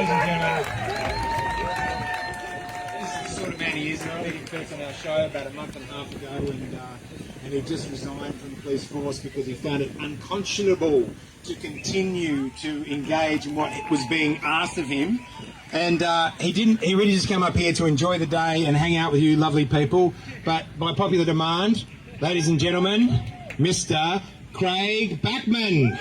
ladies and gentlemen. This is the sort of man he is. I met him first on our show about a month and a half ago, and he just resigned from the police force because he found it unconscionable to continue to engage in what was being asked of him. And he really just came up here to enjoy the day and hang out with you lovely people. But by popular demand, ladies and gentlemen, Mr. Craig Backman.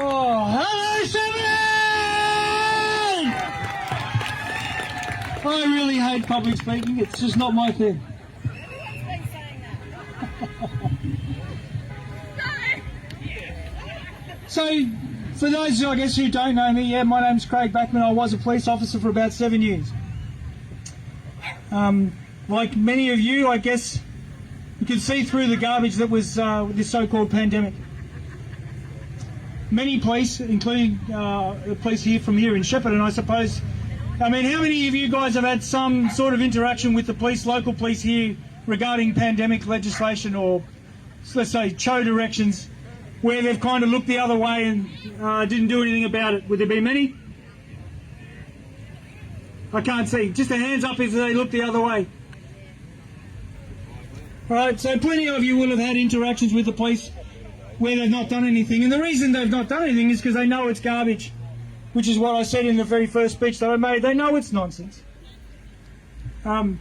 Oh, hello, Shepparton! I really hate public speaking. It's just not my thing. So, for those, I guess, who don't know me, yeah, my name's Craig Backman. I was a police officer for about 7 years. Like many of you, I guess, you can see through the garbage that was this so-called pandemic. Many police, including the police here from here in Shepparton, I suppose. I mean, how many of you guys have had some sort of interaction with the police, local police here, regarding pandemic legislation or, let's say, show directions, where they've kind of looked the other way and didn't do anything about it? Would there be many? I can't see. Just a hands up if they look the other way. Right, so plenty of you will have had interactions with the police where they've not done anything. And the reason they've not done anything is because they know it's garbage, which is what I said in the very first speech that I made. They know it's nonsense. And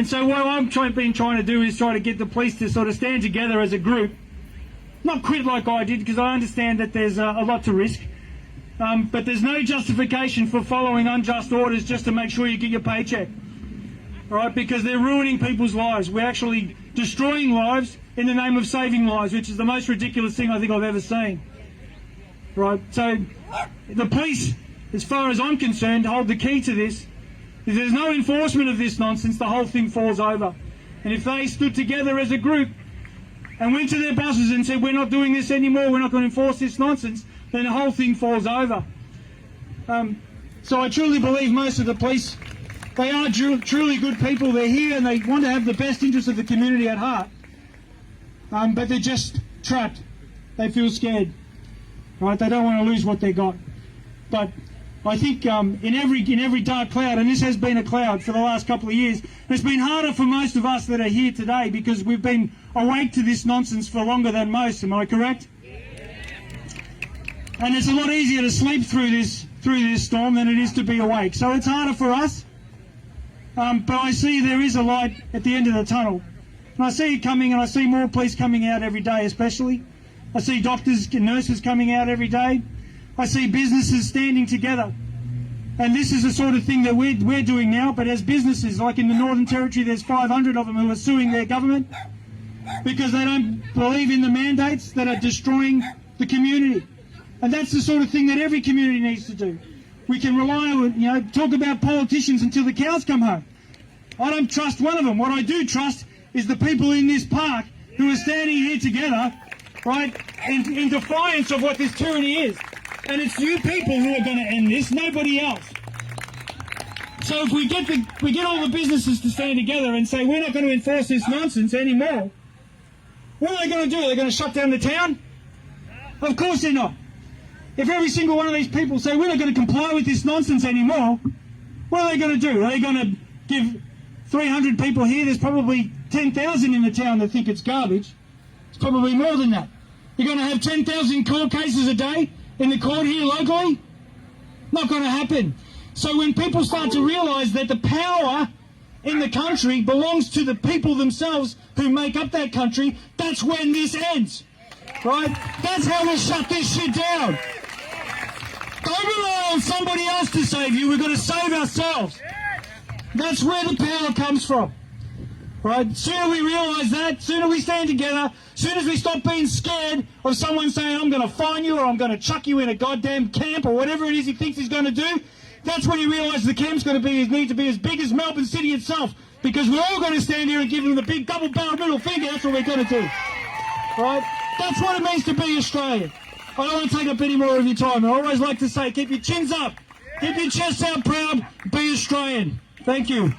so what I'm been trying to do is try to get the police to sort of stand together as a group. Not quit like I did, because I understand that there's a lot to risk. But there's no justification for following unjust orders just to make sure you get your paycheck. Right? Because they're ruining people's lives. We're actually destroying lives in the name of saving lives, which is the most ridiculous thing I think I've ever seen. Right? So the police, as far as I'm concerned, hold the key to this. If there's no enforcement of this nonsense, the whole thing falls over. And if they stood together as a group and went to their bosses and said, we're not doing this anymore, we're not going to enforce this nonsense, then the whole thing falls over. So I truly believe most of the police, they are truly good people. They're here and they want to have the best interests of the community at heart. But they're just trapped. They feel scared. Right? They don't want to lose what they got. But I think in every dark cloud, and this has been a cloud for the last couple of years, it's been harder for most of us that are here today because we've been awake to this nonsense for longer than most. Am I correct? And it's a lot easier to sleep through this storm than it is to be awake. So it's harder for us. But I see there is a light at the end of the tunnel. And I see it coming, and I see more police coming out every day especially. I see doctors and nurses coming out every day. I see businesses standing together. And this is the sort of thing that we're doing now, but as businesses, like in the Northern Territory, there's 500 of them who are suing their government because they don't believe in the mandates that are destroying the community. And that's the sort of thing that every community needs to do. We can rely on, talk about politicians until the cows come home. I don't trust one of them. What I do trust is the people in this park who are standing here together, right, in defiance of what this tyranny is. And it's you people who are going to end this, nobody else. So if we get all the businesses to stand together and say we're not going to enforce this nonsense anymore, what are they going to do? Are they going to shut down the town? Of course they're not. If every single one of these people say we're not going to comply with this nonsense anymore, what are they going to do? Are they going to give 300 people here? There's probably 10,000 in the town that think it's garbage. It's probably more than that. You're going to have 10,000 court cases a day in the court here locally? Not going to happen. So when people start to realise that the power in the country belongs to the people themselves who make up that country, that's when this ends. Right? That's how we shut this shit down. Don't rely on somebody else to save you. We've got to save ourselves. That's where the power comes from. Right? Sooner we realise that, sooner we stand together, soon as we stop being scared of someone saying, I'm going to fine you or I'm going to chuck you in a goddamn camp or whatever it is he thinks he's going to do, that's when you realise the camp's going to need to be as big as Melbourne City itself, because we're all going to stand here and give them the big double-barreled middle finger. That's what we're going to do. Right? That's what it means to be Australian. I don't want to take up any more of your time. I always like to say, keep your chins up, keep your chests out proud, be Australian. Thank you.